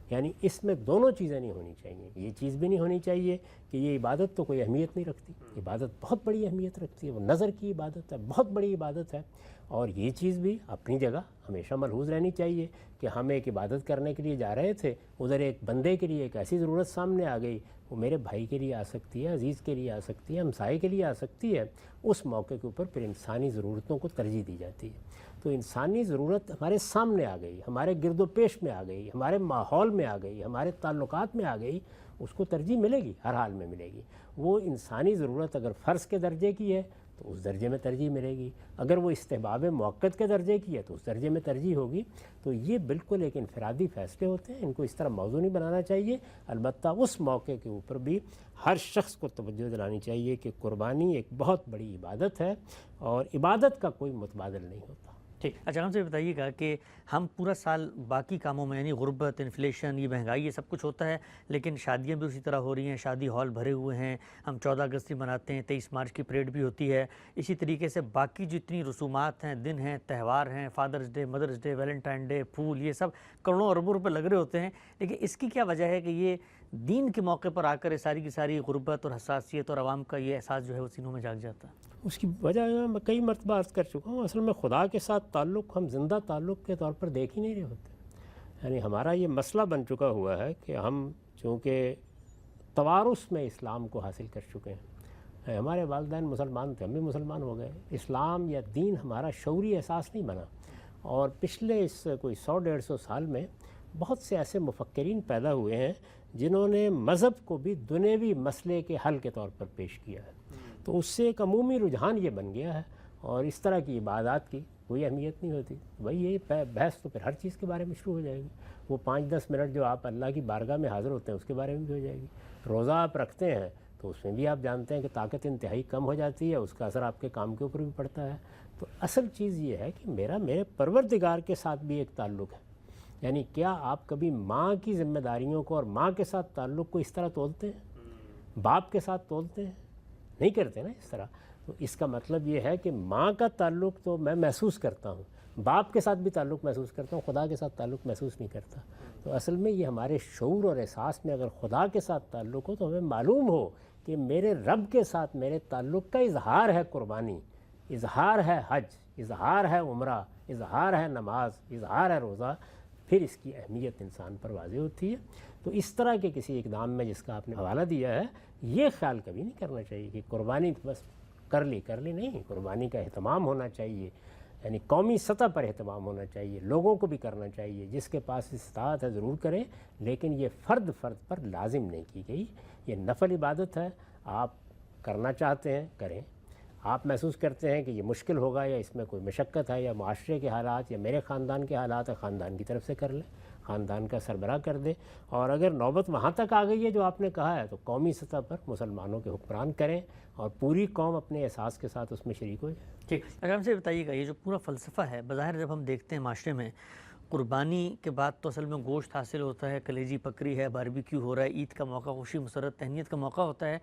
یعنی اس میں دونوں چیزیں نہیں ہونی چاہیے. یہ چیز بھی نہیں ہونی چاہیے کہ یہ عبادت تو کوئی اہمیت نہیں رکھتی. عبادت بہت بڑی اہمیت رکھتی ہے، وہ نظر کی عبادت ہے، بہت بڑی عبادت ہے. اور یہ چیز بھی اپنی جگہ ہمیشہ ملحوظ رہنی چاہیے کہ ہم ایک عبادت کرنے کے لیے جا رہے تھے، ادھر ایک بندے کے لیے ایک ایسی ضرورت سامنے آ گئی، وہ میرے بھائی کے لیے آ سکتی ہے، عزیز کے لیے آ سکتی ہے، ہمسائے کے لیے آ سکتی ہے. اس موقع کے اوپر پھر انسانی ضرورتوں کو ترجیح دی جاتی ہے. تو انسانی ضرورت ہمارے سامنے آ گئی، ہمارے گرد و پیش میں آ گئی، ہمارے ماحول میں آ گئی، ہمارے تعلقات میں آ گئی، اس کو ترجیح ملے گی، ہر حال میں ملے گی. وہ انسانی ضرورت اگر فرض کے درجے کی ہے تو اس درجے میں ترجیح ملے گی، اگر وہ استحباب موقت کے درجے کی ہے تو اس درجے میں ترجیح ہوگی. تو یہ بالکل ایک انفرادی فیصلے ہوتے ہیں، ان کو اس طرح موضوع نہیں بنانا چاہیے. البتہ اس موقع کے اوپر بھی ہر شخص کو توجہ دلانی چاہیے کہ قربانی ایک بہت بڑی عبادت ہے اور عبادت کا کوئی متبادل نہیں ہوتا. ٹھیک. اچھا ہم سے بتائیے گا کہ ہم پورا سال باقی کاموں میں یعنی غربت، انفلیشن، یہ مہنگائی، یہ سب کچھ ہوتا ہے، لیکن شادیاں بھی اسی طرح ہو رہی ہیں، شادی ہال بھرے ہوئے ہیں، ہم 14 اگست مناتے ہیں، 23 مارچ کی پریڈ بھی ہوتی ہے، اسی طریقے سے باقی جتنی رسومات ہیں، دن ہیں، تہوار ہیں، father's day, mother's day, Valentine day, پھول، یہ سب کروڑوں اربوں روپے لگ رہے ہوتے ہیں، لیکن اس کی کیا وجہ ہے کہ یہ دین کے موقع پر آ کر یہ ساری کی ساری غربت اور حساسیت اور عوام کا یہ احساس جو ہے وہ سینوں میں جاگ جاتا ہے؟ اس کی وجہ میں کئی مرتبہ عرض کر چکا ہوں، اصل میں خدا کے ساتھ تعلق ہم زندہ تعلق کے طور پر دیکھ ہی نہیں رہے ہوتے. یعنی ہمارا یہ مسئلہ بن چکا ہوا ہے کہ ہم چونکہ توارث میں اسلام کو حاصل کر چکے ہیں، ہمارے والدین مسلمان تھے، ہم بھی مسلمان ہو گئے، اسلام یا دین ہمارا شعوری احساس نہیں بنا. اور پچھلے اس کوئی 100-150 سال میں بہت سے ایسے مفکرین پیدا ہوئے ہیں جنہوں نے مذہب کو بھی دنیوی مسئلے کے حل کے طور پر پیش کیا ہے. تو اس سے ایک عمومی رجحان یہ بن گیا ہے، اور اس طرح کی عبادات کی کوئی اہمیت نہیں ہوتی. وہی یہ بحث تو پھر ہر چیز کے بارے میں شروع ہو جائے گی. وہ 5-10 منٹ جو آپ اللہ کی بارگاہ میں حاضر ہوتے ہیں اس کے بارے میں بھی ہو جائے گی. روزہ آپ رکھتے ہیں تو اس میں بھی آپ جانتے ہیں کہ طاقت انتہائی کم ہو جاتی ہے، اس کا اثر آپ کے کام کے اوپر بھی پڑتا ہے. تو اصل چیز یہ ہے کہ میرے پروردگار کے ساتھ بھی ایک تعلق ہے. یعنی کیا آپ کبھی ماں کی ذمہ داریوں کو اور ماں کے ساتھ تعلق کو اس طرح تولتے ہیں؟ باپ کے ساتھ تولتے ہیں؟ نہیں کرتے نا اس طرح. تو اس کا مطلب یہ ہے کہ ماں کا تعلق تو میں محسوس کرتا ہوں، باپ کے ساتھ بھی تعلق محسوس کرتا ہوں، خدا کے ساتھ تعلق محسوس نہیں کرتا. تو اصل میں یہ ہمارے شعور اور احساس میں اگر خدا کے ساتھ تعلق ہو تو ہمیں معلوم ہو کہ میرے رب کے ساتھ میرے تعلق کا اظہار ہے قربانی، اظہار ہے حج، اظہار ہے عمرہ، اظہار ہے نماز، اظہار ہے روزہ، پھر اس کی اہمیت انسان پر واضح ہوتی ہے. تو اس طرح کے کسی اقدام میں جس کا آپ نے حوالہ دیا ہے، یہ خیال کبھی نہیں کرنا چاہیے کہ قربانی بس کر لی نہیں. قربانی کا اہتمام ہونا چاہیے، یعنی قومی سطح پر اہتمام ہونا چاہیے، لوگوں کو بھی کرنا چاہیے، جس کے پاس استطاعت ہے ضرور کریں، لیکن یہ فرد پر لازم نہیں کی گئی. یہ نفل عبادت ہے، آپ کرنا چاہتے ہیں کریں، آپ محسوس کرتے ہیں کہ یہ مشکل ہوگا یا اس میں کوئی مشقت ہے یا معاشرے کے حالات یا میرے خاندان کے حالات ہیں، خاندان کی طرف سے کر لیں، خاندان کا سربراہ کر دیں. اور اگر نوبت وہاں تک آ گئی ہے جو آپ نے کہا ہے تو قومی سطح پر مسلمانوں کے حکمران کریں اور پوری قوم اپنے احساس کے ساتھ اس میں شریک ہو جائے. ٹھیک. اگر ہم سے بتائیے گا یہ جو پورا فلسفہ ہے، بظاہر جب ہم دیکھتے ہیں معاشرے میں قربانی کے بعد تو اصل میں گوشت حاصل ہوتا ہے، کلیجی پکری ہے، باربیکیو ہو رہا ہے، عید کا موقع، خوشی مسرت تہنیت کا موقع ہوتا ہے،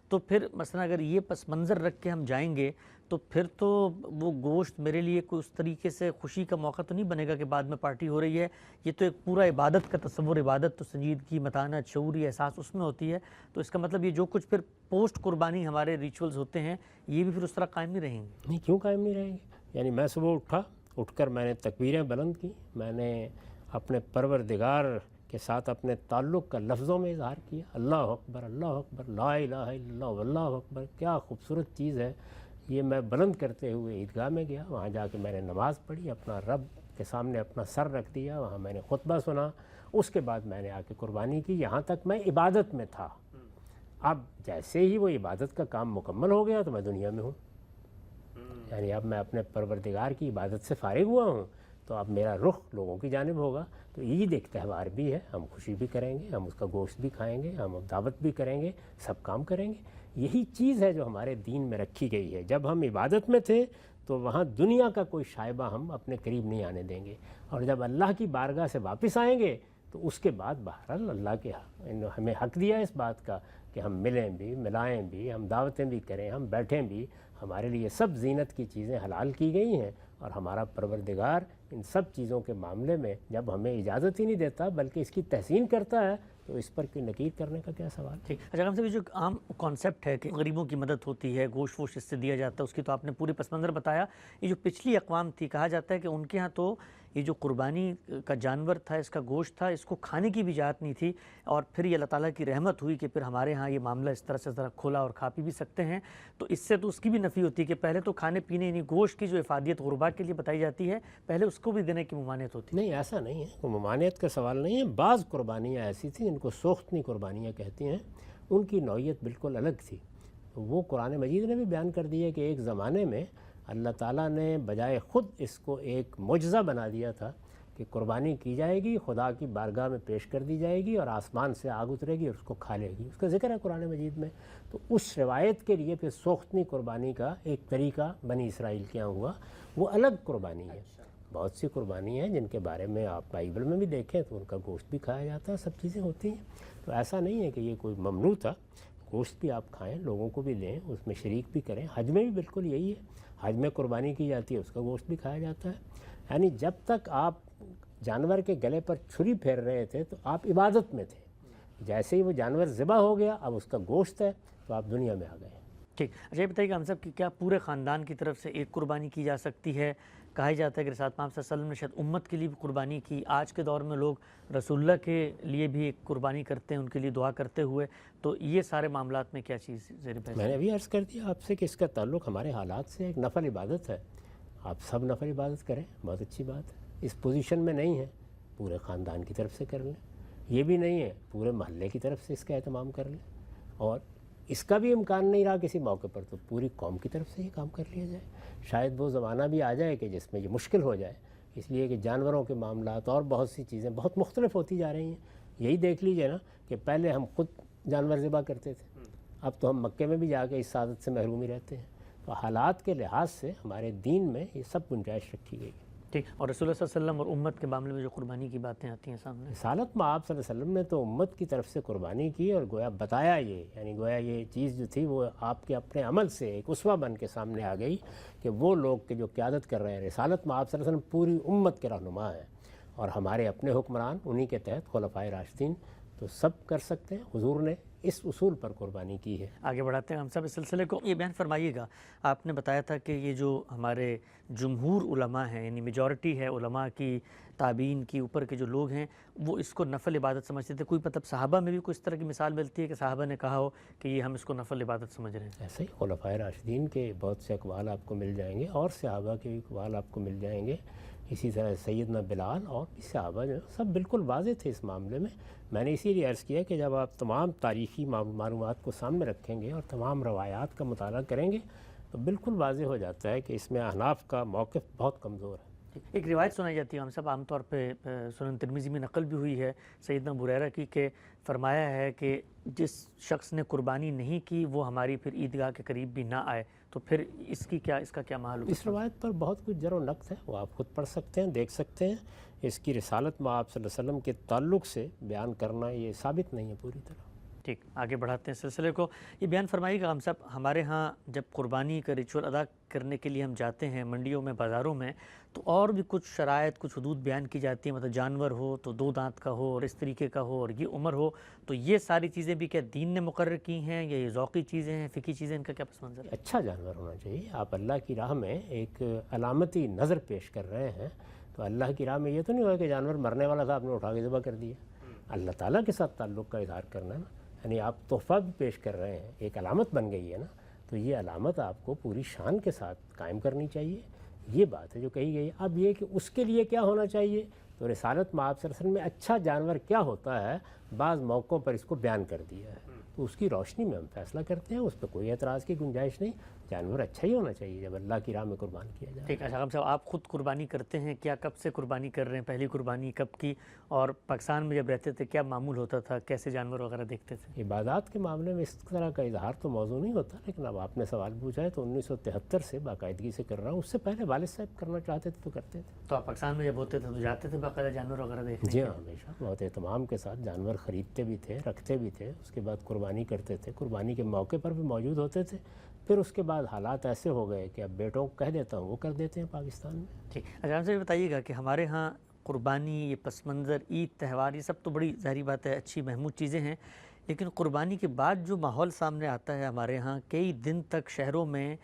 تو پھر مثلا اگر یہ پس منظر رکھ کے ہم جائیں گے تو پھر تو وہ گوشت میرے لیے کوئی اس طریقے سے خوشی کا موقع تو نہیں بنے گا کہ بعد میں پارٹی ہو رہی ہے. یہ تو ایک پورا عبادت کا تصور، عبادت تو سنجیدگی، متانت، شعوری احساس اس میں ہوتی ہے. تو اس کا مطلب یہ جو کچھ پھر پوسٹ قربانی ہمارے ریچولز ہوتے ہیں یہ بھی پھر اس طرح قائم نہیں رہیں گے. نہیں، کیوں قائم نہیں رہیں گے؟ یعنی میں صبح اٹھ کر میں نے تکبیریں بلند کی، میں نے اپنے پروردگار کے ساتھ اپنے تعلق کا لفظوں میں اظہار کیا، اللہ اکبر، اللہ اکبر، لا الہ الا اللہ واللہ اکبر. کیا خوبصورت چیز ہے یہ. میں بلند کرتے ہوئے عیدگاہ میں گیا، وہاں جا کے میں نے نماز پڑھی، اپنا رب کے سامنے اپنا سر رکھ دیا، وہاں میں نے خطبہ سنا، اس کے بعد میں نے آ کے قربانی کی. یہاں تک میں عبادت میں تھا. اب جیسے ہی وہ عبادت کا کام مکمل ہو گیا تو میں دنیا میں ہوں، یعنی اب میں اپنے پروردگار کی عبادت سے فارغ ہوا ہوں، تو اب میرا رخ لوگوں کی جانب ہوگا. تو عید ایک تہوار بھی ہے، ہم خوشی بھی کریں گے، ہم اس کا گوشت بھی کھائیں گے، ہم دعوت بھی کریں گے، سب کام کریں گے. یہی چیز ہے جو ہمارے دین میں رکھی گئی ہے. جب ہم عبادت میں تھے تو وہاں دنیا کا کوئی شائبہ ہم اپنے قریب نہیں آنے دیں گے، اور جب اللہ کی بارگاہ سے واپس آئیں گے تو اس کے بعد بہرحال اللہ کے ہمیں حق دیا ہے اس بات کا کہ ہم ملیں بھی، ملائیں بھی، ہم دعوتیں بھی کریں، ہم بیٹھیں بھی. ہمارے لیے سب زینت کی چیزیں حلال کی گئی ہیں، اور ہمارا پروردگار ان سب چیزوں کے معاملے میں جب ہمیں اجازت ہی نہیں دیتا بلکہ اس کی تحسین کرتا ہے تو اس پر کوئی نکیر کرنے کا کیا سوال. ٹھیک. اچھا ہم سے بھی جو عام کانسیپٹ ہے کہ غریبوں کی مدد ہوتی ہے، گوشت ووشت اس سے دیا جاتا ہے، اس کی تو آپ نے پوری پس منظر بتایا. یہ جو پچھلی اقوام تھی، کہا جاتا ہے کہ ان کے ہاں تو یہ جو قربانی کا جانور تھا، اس کا گوشت تھا، اس کو کھانے کی بھی اجازت نہیں تھی، اور پھر یہ اللہ تعالیٰ کی رحمت ہوئی کہ پھر ہمارے ہاں یہ معاملہ اس طرح سے ذرا کھولا اور کھا پی بھی سکتے ہیں. تو اس سے تو اس کی بھی نفی ہوتی ہے کہ پہلے تو کھانے پینے یعنی گوشت کی جو افادیت غربا کے لیے بتائی جاتی ہے، پہلے اس کو بھی دینے کی ممانعت ہوتی ہے. نہیں، ایسا نہیں ہے، کوئی ممانعت کا سوال نہیں ہے. بعض قربانیاں ایسی تھیں جن کو سوختنی قربانیاں کہتی ہیں، ان کی نوعیت بالکل الگ تھی. وہ قرآن مجید نے بھی بیان کر دی ہے کہ ایک زمانے میں اللہ تعالیٰ نے بجائے خود اس کو ایک معجزہ بنا دیا تھا کہ قربانی کی جائے گی، خدا کی بارگاہ میں پیش کر دی جائے گی اور آسمان سے آگ اترے گی اور اس کو کھا لے گی. اس کا ذکر ہے قرآن مجید میں. تو اس روایت کے لیے پھر سوختنی قربانی کا ایک طریقہ بنی اسرائیل کے یہاں ہوا. وہ الگ قربانی ہے۔ بہت سی قربانی ہیں جن کے بارے میں آپ بائبل میں بھی دیکھیں تو ان کا گوشت بھی کھایا جاتا ہے، سب چیزیں ہوتی ہیں، تو ایسا نہیں ہے کہ یہ کوئی ممنوع تھا۔ گوشت بھی آپ کھائیں، لوگوں کو بھی دیں، اس میں شریک بھی کریں۔ حج میں بھی بالکل یہی ہے، حج میں قربانی کی جاتی ہے، اس کا گوشت بھی کھایا جاتا ہے۔ یعنی جب تک آپ جانور کے گلے پر چھری پھیر رہے تھے تو آپ عبادت میں تھے، جیسے ہی وہ جانور ذبح ہو گیا اب اس کا گوشت ہے تو آپ دنیا میں آ گئے۔ ٹھیک، اچھا یہ بتائیے کہ ہم سب کہ کیا پورے خاندان کی طرف سے ایک قربانی کی جا سکتی ہے؟ کہا ہی جاتا ہے کہ رسالت محمد صلی اللہ علیہ وسلم نے شاید امت کے لیے بھی قربانی کی، آج کے دور میں لوگ رسول اللہ کے لیے بھی ایک قربانی کرتے ہیں، ان کے لیے دعا کرتے ہوئے، تو یہ سارے معاملات میں کیا چیز زیر بحث؟ میں نے ابھی عرض کر دیا آپ سے کہ اس کا تعلق ہمارے حالات سے ایک نفل عبادت ہے، آپ سب نفل عبادت کریں، بہت اچھی بات ہے۔ اس پوزیشن میں نہیں ہے پورے خاندان کی طرف سے کر لیں، یہ بھی نہیں ہے پورے محلے کی طرف سے اس کا اہتمام کر لیں، اور اس کا بھی امکان نہیں رہا کسی موقع پر تو پوری قوم کی طرف سے یہ کام کر لیا جائے۔ شاید وہ زمانہ بھی آ جائے کہ جس میں یہ مشکل ہو جائے، اس لیے کہ جانوروں کے معاملات اور بہت سی چیزیں بہت مختلف ہوتی جا رہی ہیں۔ یہی دیکھ لیجئے نا کہ پہلے ہم خود جانور ذبح کرتے تھے، اب تو ہم مکے میں بھی جا کے اس سعادت سے محروم ہی رہتے ہیں۔ تو حالات کے لحاظ سے ہمارے دین میں یہ سب گنجائش رکھی گئی ہے۔ ٹھیک، اور رسول اللہ صلی اللہ علیہ وسلم اور امت کے معاملے میں جو قربانی کی باتیں آتی ہیں سامنے، رسالت میں آپ صلی اللہ علیہ وسلم نے تو امت کی طرف سے قربانی کی اور گویا بتایا یہ، یعنی گویا یہ چیز جو تھی وہ آپ کے اپنے عمل سے ایک اسوہ بن کے سامنے آ گئی کہ وہ لوگ کہ جو قیادت کر رہے ہیں رسالت میں آپ صلی اللہ علیہ وسلم پوری امت کے رہنما ہیں، اور ہمارے اپنے حکمران انہی کے تحت خلفائے راشدین، تو سب کر سکتے ہیں۔ حضور نے اس اصول پر قربانی کی ہے۔ آگے بڑھاتے ہیں ہم سب اس سلسلے کو۔ یہ بیان فرمائیے گا، آپ نے بتایا تھا کہ یہ جو ہمارے جمہور علماء ہیں، یعنی میجورٹی ہے علماء کی، تابعین کی اوپر کے جو لوگ ہیں، وہ اس کو نفل عبادت سمجھتے تھے۔ کوئی مطلب صحابہ میں بھی کوئی اس طرح کی مثال ملتی ہے کہ صحابہ نے کہا ہو کہ یہ ہم اس کو نفل عبادت سمجھ رہے ہیں؟ ایسے ہی خلفائے راشدین کے بہت سے اقوال آپ کو مل جائیں گے، اور صحابہ کے بھی اقوال آپ کو مل جائیں گے، اسی طرح سیدنا بلال اور بھی صحابہ جو سب بالکل واضح تھے اس معاملے میں۔ میں نے اسی لیے عرض کیا کہ جب آپ تمام تاریخی معلومات کو سامنے رکھیں گے اور تمام روایات کا مطالعہ کریں گے تو بالکل واضح ہو جاتا ہے کہ اس میں احناف کا موقف بہت کمزور ہے۔ ایک روایت سنائی جاتی ہے ہم سب عام طور پہ سنن ترمذی میں نقل بھی ہوئی ہے سیدنا ابو ہریرہ کی، کہ فرمایا ہے کہ جس شخص نے قربانی نہیں کی وہ ہماری پھر عیدگاہ کے قریب بھی نہ آئے، تو پھر اس کا کیا محل ہوگا؟ اس روایت پر بہت کچھ جر و نقد ہے، وہ آپ خود پڑھ سکتے ہیں، دیکھ سکتے ہیں۔ اس کی رسالت میں آپ صلی اللہ علیہ وسلم کے تعلق سے بیان کرنا یہ ثابت نہیں ہے پوری طرح۔ ٹھیک، آگے بڑھاتے ہیں سلسلے کو۔ یہ بیان فرمائیے گا ہم سب، ہمارے ہاں جب قربانی کا ریچول ادا کرنے کے لیے ہم جاتے ہیں منڈیوں میں، بازاروں میں، تو اور بھی کچھ شرائط، کچھ حدود بیان کی جاتی ہیں، مطلب جانور ہو تو 2 دانت کا ہو اور اس طریقے کا ہو اور یہ عمر ہو، تو یہ ساری چیزیں بھی کیا دین نے مقرر کی ہیں یا یہ ذوقی چیزیں ہیں، فقہی چیزیں، ان کا کیا پس منظر ہے؟ اچھا جانور ہونا چاہیے۔ آپ اللہ کی راہ میں ایک علامتی نظر پیش کر رہے ہیں تو اللہ کی راہ میں یہ تو نہیں ہوا کہ جانور مرنے والا تھا آپ نے اٹھا کے ذبح کر دیا۔ اللہ تعالیٰ کے ساتھ تعلق کا اظہار کرنا ہے نا، یعنی آپ تحفہ بھی پیش کر رہے ہیں، ایک علامت بن گئی ہے نا، تو یہ علامت آپ کو پوری شان کے ساتھ قائم کرنی چاہیے۔ یہ بات ہے جو کہی گئی۔ اب یہ کہ اس کے لیے کیا ہونا چاہیے، تو رسالت میں آپ صلی اللہ علیہ وسلم میں اچھا جانور کیا ہوتا ہے بعض موقعوں پر اس کو بیان کر دیا ہے، تو اس کی روشنی میں ہم فیصلہ کرتے ہیں، اس پہ کوئی اعتراض کی گنجائش نہیں۔ جانور اچھا ہی ہونا چاہیے جب اللہ کی راہ میں قربان کیا جائے۔ ٹھیک ہے، صاحب آپ خود قربانی کرتے ہیں کیا؟ کب سے قربانی کر رہے ہیں؟ پہلی قربانی کب کی؟ اور پاکستان میں جب رہتے تھے کیا معمول ہوتا تھا؟ کیسے جانور وغیرہ دیکھتے تھے؟ عبادات کے معاملے میں اس طرح کا اظہار تو موضوع نہیں ہوتا، لیکن اب آپ نے سوال پوچھا ہے تو 1973 سے باقاعدگی سے کر رہا ہوں۔ اس سے پہلے والد صاحب کرنا چاہتے تھے تو کرتے تھے۔ تو آپ پاکستان میں جب ہوتے تھے تو جاتے تھے باقاعدہ جانور وغیرہ دیکھنے؟ جی ہاں، ہمیشہ بہت اہتمام کے ساتھ جانور خریدتے بھی تھے، رکھتے بھی تھے، اس کے بعد قربانی کرتے تھے، قربانی کے موقع پر بھی موجود ہوتے تھے۔ پھر اس کے بعد حالات ایسے ہو گئے کہ اب بیٹوں کو کہہ دیتا ہوں وہ کر دیتے ہیں پاکستان میں۔ ٹھیک، اچھا ہم سے بتائیے گا کہ ہمارے ہاں قربانی، یہ پس منظر، عید، تہوار، یہ سب تو بڑی ظاہری بات ہے، اچھی محمود چیزیں ہیں، لیکن قربانی کے بعد جو ماحول سامنے آتا ہے ہمارے ہاں، کئی دن تک شہروں میں،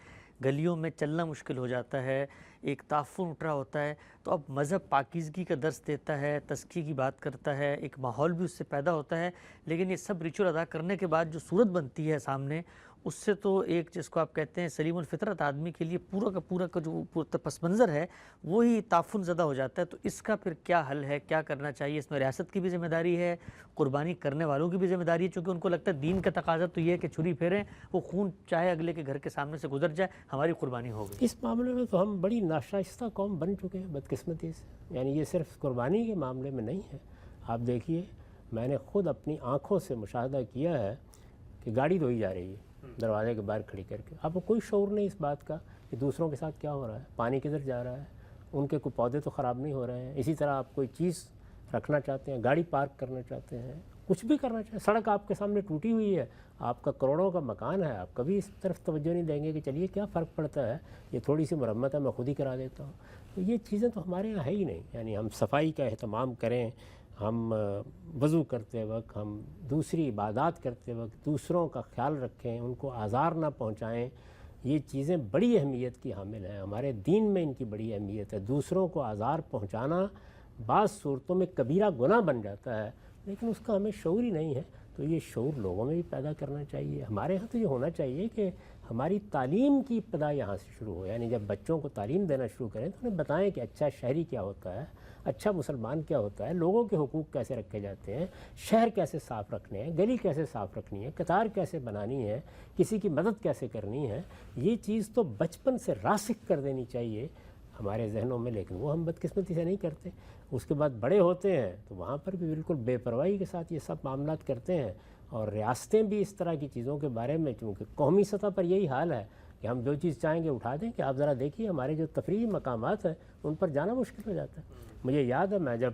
گلیوں میں چلنا مشکل ہو جاتا ہے، ایک تعفن اٹھ رہا ہوتا ہے، تو اب مذہب پاکیزگی کا درس دیتا ہے، تزکیے کی بات کرتا ہے، ایک ماحول بھی اس سے پیدا ہوتا ہے، لیکن یہ سب ریچول ادا کرنے کے بعد جو صورت بنتی ہے سامنے، اس سے تو ایک جس کو آپ کہتے ہیں سلیم الفطرت آدمی کے لیے پورا کا جو پس منظر ہے وہی تعفن زدہ ہو جاتا ہے۔ تو اس کا پھر کیا حل ہے، کیا کرنا چاہیے؟ اس میں ریاست کی بھی ذمہ داری ہے، قربانی کرنے والوں کی بھی ذمہ داری ہے، چونکہ ان کو لگتا ہے دین کا تقاضا تو یہ ہے کہ چھری پھیریں، وہ خون چاہے اگلے کے گھر کے سامنے سے گزر جائے، ہماری قربانی ہو گئی۔ اس معاملے میں تو ہم بڑی ناشائستہ قوم بن چکے ہیں بدقسمتی سے، یعنی یہ صرف قربانی کے معاملے میں نہیں ہے۔ آپ دیکھیے، میں نے خود اپنی آنکھوں سے مشاہدہ کیا ہے کہ گاڑی دھوئی جا رہی ہے دروازے کے باہر کھڑی کر کے، آپ کو کوئی شعور نہیں اس بات کا کہ دوسروں کے ساتھ کیا ہو رہا ہے، پانی کدھر جا رہا ہے، ان کے کوئی پودے تو خراب نہیں ہو رہے ہیں. اسی طرح آپ کوئی چیز رکھنا چاہتے ہیں، گاڑی پارک کرنا چاہتے ہیں، کچھ بھی کرنا چاہتے ہیں، سڑک آپ کے سامنے ٹوٹی ہوئی ہے، آپ کا کروڑوں کا مکان ہے، آپ کبھی اس طرف توجہ نہیں دیں گے کہ چلیے کیا فرق پڑتا ہے، یہ تھوڑی سی مرمت ہے میں خود ہی کرا دیتا ہوں. تو یہ چیزیں تو ہمارے یہاں ہے ہی نہیں. یعنی ہم صفائی کا اہتمام کریں، ہم وضو کرتے وقت، ہم دوسری عبادات کرتے وقت دوسروں کا خیال رکھیں، ان کو آزار نہ پہنچائیں. یہ چیزیں بڑی اہمیت کی حامل ہیں، ہمارے دین میں ان کی بڑی اہمیت ہے. دوسروں کو آزار پہنچانا بعض صورتوں میں کبیرہ گناہ بن جاتا ہے، لیکن اس کا ہمیں شعور ہی نہیں ہے. تو یہ شعور لوگوں میں بھی پیدا کرنا چاہیے. ہمارے ہاں تو یہ ہونا چاہیے کہ ہماری تعلیم کی ابتدا یہاں سے شروع ہو. یعنی جب بچوں کو تعلیم دینا شروع کریں تو انہیں بتائیں کہ اچھا شہری کیا ہوتا ہے، اچھا مسلمان کیا ہوتا ہے، لوگوں کے حقوق کیسے رکھے جاتے ہیں، شہر کیسے صاف رکھنے ہیں، گلی کیسے صاف رکھنی ہے، قطار کیسے بنانی ہے، کسی کی مدد کیسے کرنی ہے. یہ چیز تو بچپن سے راسخ کر دینی چاہیے ہمارے ذہنوں میں، لیکن وہ ہم بدقسمتی سے نہیں کرتے. اس کے بعد بڑے ہوتے ہیں تو وہاں پر بھی بالکل بے پرواہی کے ساتھ یہ سب معاملات کرتے ہیں. اور ریاستیں بھی اس طرح کی چیزوں کے بارے میں، چونکہ قومی سطح پر یہی حال ہے کہ ہم جو چیز چاہیں گے اٹھا دیں کہ آپ ذرا دیکھیے ہمارے جو تفریحی مقامات ہیں ان پر جانا مشکل ہو جاتا ہے. مجھے یاد ہے میں جب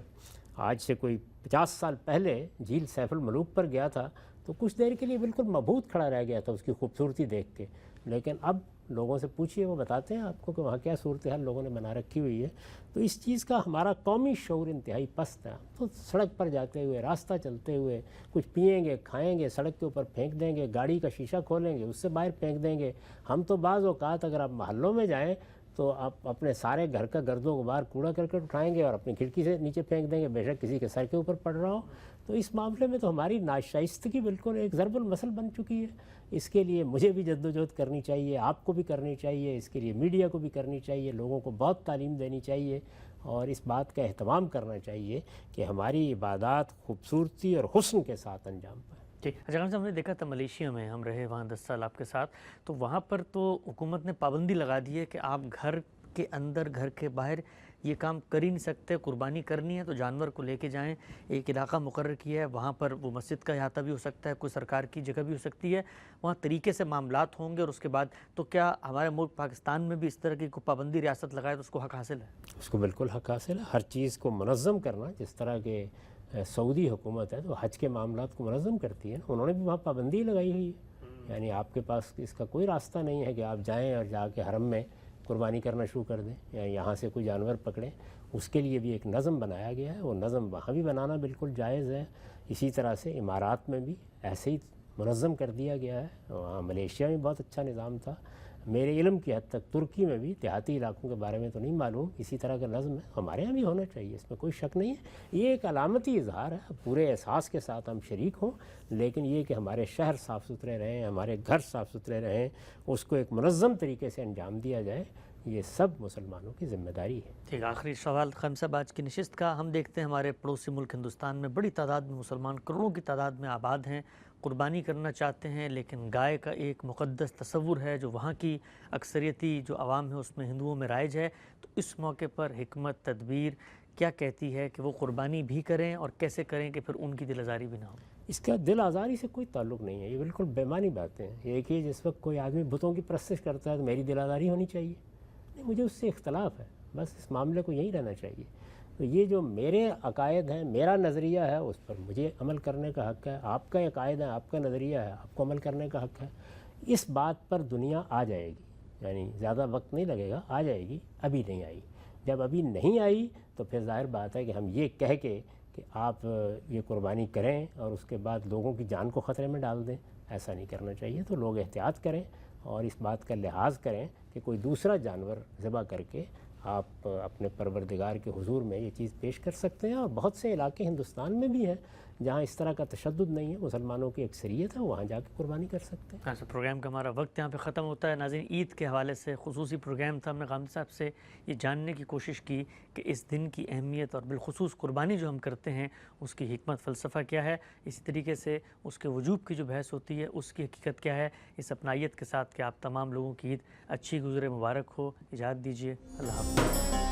آج سے کوئی 50 سال پہلے جھیل سیف الملوک پر گیا تھا تو کچھ دیر کے لیے بالکل مبہوت کھڑا رہ گیا تھا اس کی خوبصورتی دیکھ کے. لیکن اب لوگوں سے پوچھیے وہ بتاتے ہیں آپ کو کہ وہاں کیا صورتحال لوگوں نے بنا رکھی ہوئی ہے. تو اس چیز کا ہمارا قومی شعور انتہائی پست ہے. تو سڑک پر جاتے ہوئے، راستہ چلتے ہوئے کچھ پئیں گے، کھائیں گے، سڑک کے اوپر پھینک دیں گے، گاڑی کا شیشہ کھولیں گے، اس سے باہر پھینک دیں گے. ہم تو بعض اوقات اگر آپ محلوں میں جائیں تو آپ اپنے سارے گھر کا گرد و غبار کوڑا کرکٹ اٹھائیں گے اور اپنی کھڑکی سے نیچے پھینک دیں گے، بے شک کسی کے سر کے اوپر پڑ رہا ہو. تو اس معاملے میں تو ہماری ناشائستگی بالکل ایک ضرب المثل بن چکی ہے. اس کے لیے مجھے بھی جدوجہد کرنی چاہیے، آپ کو بھی کرنی چاہیے، اس کے لیے میڈیا کو بھی کرنی چاہیے، لوگوں کو بہت تعلیم دینی چاہیے اور اس بات کا اہتمام کرنا چاہیے کہ ہماری عبادات خوبصورتی اور حسن کے ساتھ انجام پائیں. ٹھیک. اچھا خان صاحب، ہم نے دیکھا تھا ملیشیا میں، ہم رہے وہاں 10 سال آپ کے ساتھ، تو وہاں پر تو حکومت نے پابندی لگا دی ہے کہ آپ گھر کے اندر، گھر کے باہر یہ کام کر ہی نہیں سکتے. قربانی کرنی ہے تو جانور کو لے کے جائیں. ایک علاقہ مقرر کیا ہے، وہاں پر وہ مسجد کا احاطہ بھی ہو سکتا ہے، کوئی سرکار کی جگہ بھی ہو سکتی ہے، وہاں طریقے سے معاملات ہوں گے. اور اس کے بعد تو کیا ہمارے ملک پاکستان میں بھی اس طرح کی کوئی پابندی ریاست لگائے تو اس کو حق حاصل ہے؟ اس کو بالکل حق حاصل ہے. ہر چیز کو منظم کرنا، جس طرح کے سعودی حکومت ہے تو حج کے معاملات کو منظم کرتی ہے نا، انہوں نے بھی وہاں پابندی لگائی ہوئی ہے. یعنی آپ کے پاس اس کا کوئی راستہ نہیں ہے کہ آپ جائیں اور جا کے حرم میں قربانی کرنا شروع کر دیں یا یہاں سے کوئی جانور پکڑیں. اس کے لیے بھی ایک نظم بنایا گیا ہے، وہ نظم وہاں بھی بنانا بالکل جائز ہے. اسی طرح سے امارات میں بھی ایسے ہی منظم کر دیا گیا ہے. وہاں ملیشیا میں بہت اچھا نظام تھا. میرے علم کی حد تک ترکی میں بھی، دیہاتی علاقوں کے بارے میں تو نہیں معلوم، اسی طرح کا نظم ہے. ہمارے یہاں بھی ہونا چاہیے، اس میں کوئی شک نہیں ہے. یہ ایک علامتی اظہار ہے، پورے احساس کے ساتھ ہم شریک ہوں، لیکن یہ کہ ہمارے شہر صاف ستھرے رہیں، ہمارے گھر صاف ستھرے رہیں، اس کو ایک منظم طریقے سے انجام دیا جائے، یہ سب مسلمانوں کی ذمہ داری ہے. ٹھیک. آخری سوال خان صاحب آج کی نشست کا، ہم دیکھتے ہیں ہمارے پڑوسی ملک ہندوستان میں بڑی تعداد میں مسلمان، کروڑوں کی تعداد میں آباد ہیں، قربانی کرنا چاہتے ہیں، لیکن گائے کا ایک مقدس تصور ہے جو وہاں کی اکثریتی جو عوام ہے اس میں ہندوؤں میں رائج ہے. تو اس موقع پر حکمت تدبیر کیا کہتی ہے کہ وہ قربانی بھی کریں اور کیسے کریں کہ پھر ان کی دل آزاری بھی نہ ہو؟ اس کا دل آزاری سے کوئی تعلق نہیں ہے، یہ بالکل بےمانی باتیں ہیں. یہ کہ جس وقت کوئی آدمی بتوں کی پرستش کرتا ہے تو میری دل آزاری ہونی چاہیے؟ نہیں، مجھے اس سے اختلاف ہے، بس اس معاملے کو یہی رہنا چاہیے. تو یہ جو میرے عقائد ہیں، میرا نظریہ ہے، اس پر مجھے عمل کرنے کا حق ہے. آپ کا عقائد ہے، آپ کا نظریہ ہے، آپ کو عمل کرنے کا حق ہے. اس بات پر دنیا آ جائے گی، یعنی زیادہ وقت نہیں لگے گا، آ جائے گی. ابھی نہیں آئی. جب ابھی نہیں آئی تو پھر ظاہر بات ہے کہ ہم یہ کہہ کے کہ آپ یہ قربانی کریں اور اس کے بعد لوگوں کی جان کو خطرے میں ڈال دیں، ایسا نہیں کرنا چاہیے. تو لوگ احتیاط کریں اور اس بات کا لحاظ کریں کہ کوئی دوسرا جانور ذبح کر کے آپ اپنے پروردگار کے حضور میں یہ چیز پیش کر سکتے ہیں. اور بہت سے علاقے ہندوستان میں بھی ہیں جہاں اس طرح کا تشدد نہیں ہے، مسلمانوں کی اکثریت ہے، وہاں جا کے قربانی کر سکتے ہیں. پروگرام کا ہمارا وقت یہاں پہ ختم ہوتا ہے. ناظرین، عید کے حوالے سے خصوصی پروگرام تھا. ہم نے غامدی صاحب سے یہ جاننے کی کوشش کی کہ اس دن کی اہمیت اور بالخصوص قربانی جو ہم کرتے ہیں اس کی حکمت فلسفہ کیا ہے، اسی طریقے سے اس کے وجوب کی جو بحث ہوتی ہے اس کی حقیقت کیا ہے. اس اپنائیت کے ساتھ کہ آپ تمام لوگوں کی عید اچھی گزرے، مبارک ہو. اجازت دیجیے، اللہ حافظ.